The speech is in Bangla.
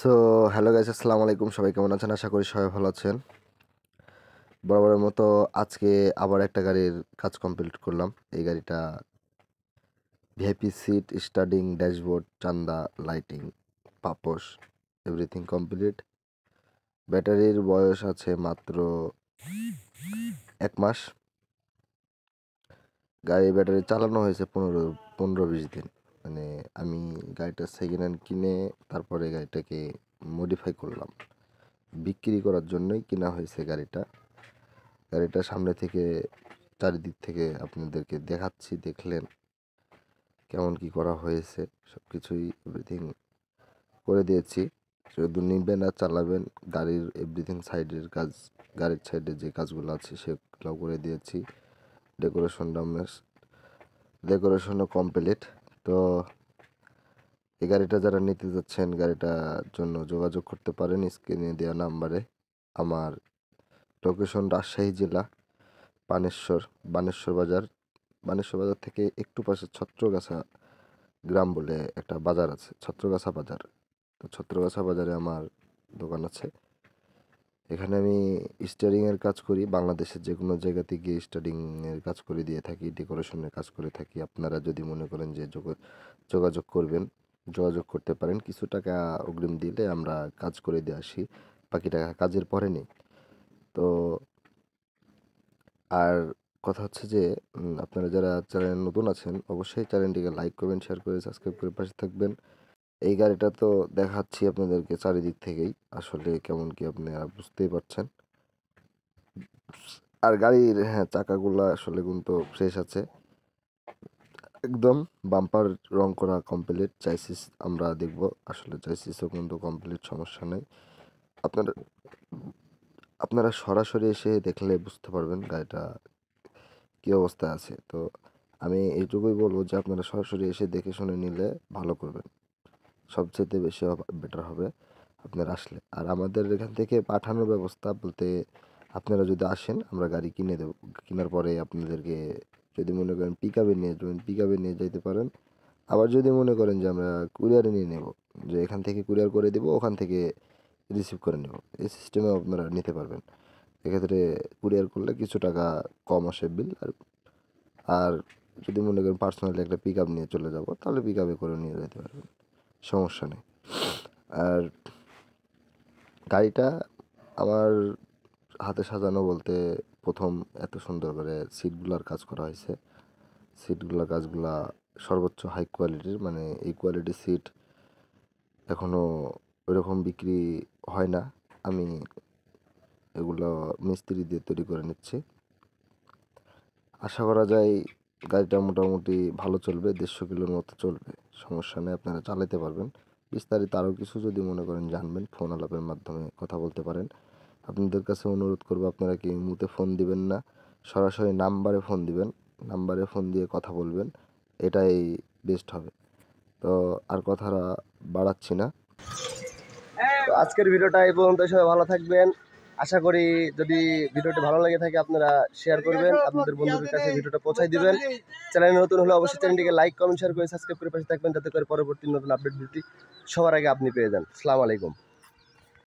সো হ্যালো গাইস, আসসালামু আলাইকুম। সবাই কেমন আছেন? আশা করি সবাই ভালো আছেন। বরাবরের মতো আজকে আবার একটা গাড়ির কাজ কমপ্লিট করলাম। এই গাড়িটা ভিআইপি সিট, স্টার্টিং, ড্যাশবোর্ড, চান্দা, লাইটিং, পাপোশ, এভরিথিং কমপ্লিট। ব্যাটারির বয়স আছে মাত্র 1 মাস। গাড়ির ব্যাটারি চালানো হয়েছে 15-20 দিন। মানে আমি গাড়িটা সেকেন্ড হ্যান্ড কিনে তারপরে গাড়িটাকে মডিফাই করলাম। বিক্রি করার জন্যই কিনা হয়েছে গাড়িটা। গাড়িটা সামনে থেকে চারিদিক থেকে আপনাদেরকে দেখাচ্ছি, দেখলেন কেমন কি করা হয়েছে। সব কিছুই এভরিথিং করে দিয়েছি। শুধু নিবেন আর চালাবেন। গাড়ির এভরিথিং সাইডের কাজ, গাড়ির সাইডে যে কাজগুলো আছে সেগুলো করে দিয়েছি। ডেকোরেশনও কমপ্লিট। তো এই গাড়িটা যারা নিতে যাচ্ছেন, গাড়িটার জন্য যোগাযোগ করতে পারেন স্ক্রিনে দেওয়া নাম্বারে। আমার লোকেশন রাজশাহী জেলা, বানেশ্বর বাজার। বানেশ্বর বাজার থেকে একটু পাশে ছত্রগাছা গ্রাম বলে একটা বাজার আছে, ছত্রগাছা বাজার। তো ছত্রগাছা বাজারে আমার দোকান আছে। এখানে আমি স্টিয়ারিংয়ের কাজ করি। বাংলাদেশের যে কোনো জায়গাতে গিয়ে স্টিয়ারিংয়ের কাজ করে দিয়ে থাকি, ডেকোরেশনের কাজ করে থাকি। আপনারা যদি মনে করেন যে যোগাযোগ করবেন, যোগাযোগ করতে পারেন। কিছু টাকা অগ্রিম দিলে আমরা কাজ করে দিয়ে আসি, বাকি টাকা কাজের পরে নিই। তো আর কথা হচ্ছে যে আপনারা যারা চ্যানেলে নতুন আছেন অবশ্যই চ্যানেলটিকে লাইক করবেন, শেয়ার করে সাবস্ক্রাইব করে পাশে থাকবেন। এই গাড়িটা তো দেখাচ্ছি আপনাদেরকে চারিদিক থেকেই, আসলে কেমন কি আপনারা বুঝতেই পারছেন। আর গাড়ির চাকাগুলা আসলে কিন্তু ফ্রেশ আছে একদম। বাম্পার রং করা কমপ্লিট। চাইসিস আমরা দেখব, আসলে চাইসিসও কিন্তু কমপ্লিট, সমস্যা নেই। আপনারা আপনারা সরাসরি এসে দেখলে বুঝতে পারবেন গাড়িটা কী অবস্থায় আছে। তো আমি এইটুকুই বলবো যে আপনারা সরাসরি এসে দেখে শুনে নিলে ভালো করবেন, সবচেয়ে বেশি বেটার হবে আপনারা আসলে। আর আমাদের এখান থেকে পাঠানোর ব্যবস্থা বলতে, আপনারা যদি আসেন আমরা গাড়ি কিনে দেবো। কেনার পরে আপনাদেরকে যদি মনে করেন পিক আপে নিয়ে যাবেন, পিক আপে নিয়ে যেতে পারেন। আবার যদি মনে করেন যে আমরা কুরিয়ারে নিয়ে নেব, যে এখান থেকে কুরিয়ার করে দেবো, ওখান থেকে রিসিভ করে নেব, এই সিস্টেমেও আপনারা নিতে পারবেন। এক্ষেত্রে কুরিয়ার করলে কিছু টাকা কম আসে বিল। আর যদি মনে করেন পার্সোনালি একটা পিক আপ নিয়ে চলে যাব, তাহলে পিক আপে করে নিয়ে যেতে পারবেন, সমস্যা নেই। আর গাড়িটা আমার হাতে সাজানো বলতে, প্রথম এত সুন্দর করে সিটগুলার কাজ করা হয়েছে। সিটগুলা কাজগুলা সর্বোচ্চ হাই কোয়ালিটির, মানে এই কোয়ালিটির সিট এখনও ওইরকম বিক্রি হয় না। আমি এগুলো মিস্ত্রি দিয়ে তৈরি করে নিচ্ছি। আশা করা যায় গাড়িটা মোটামুটি ভালো চলবে, 150 কিলোর মতো চলবে, সমস্যা নেই, আপনারা চালাতে পারবেন। বিস্তারিত আরও কিছু যদি মনে করেন জানবেন, ফোন আলাপের মাধ্যমে কথা বলতে পারেন। আপনাদের কাছে অনুরোধ করবো, আপনারা কি মুতে ফোন দিবেন না, সরাসরি নাম্বারে ফোন দিবেন। নাম্বারে ফোন দিয়ে কথা বলবেন, এটাই বেস্ট হবে। তো আর কথা বাড়াচ্ছি না। তো আজকের ভিডিওটা এই পর্যন্ত। সবাই ভালো থাকবেন। আশা করি যদি ভিডিওটি ভালো লেগে থাকে আপনারা শেয়ার করবেন, আপনাদের বন্ধুদের কাছে ভিডিওটা পৌঁছায় দিবেন। চ্যানেলে নতুন হলে অবশ্যই চ্যানেলটিকে লাইক, কমেন্ট, শেয়ার করে সাবস্ক্রাইব করে পাশে থাকবেন, যাতে করে পরবর্তী নতুন আপডেট ভিডিওটি সবার আগে আপনি পেয়ে যান। আসসালামু আলাইকুম।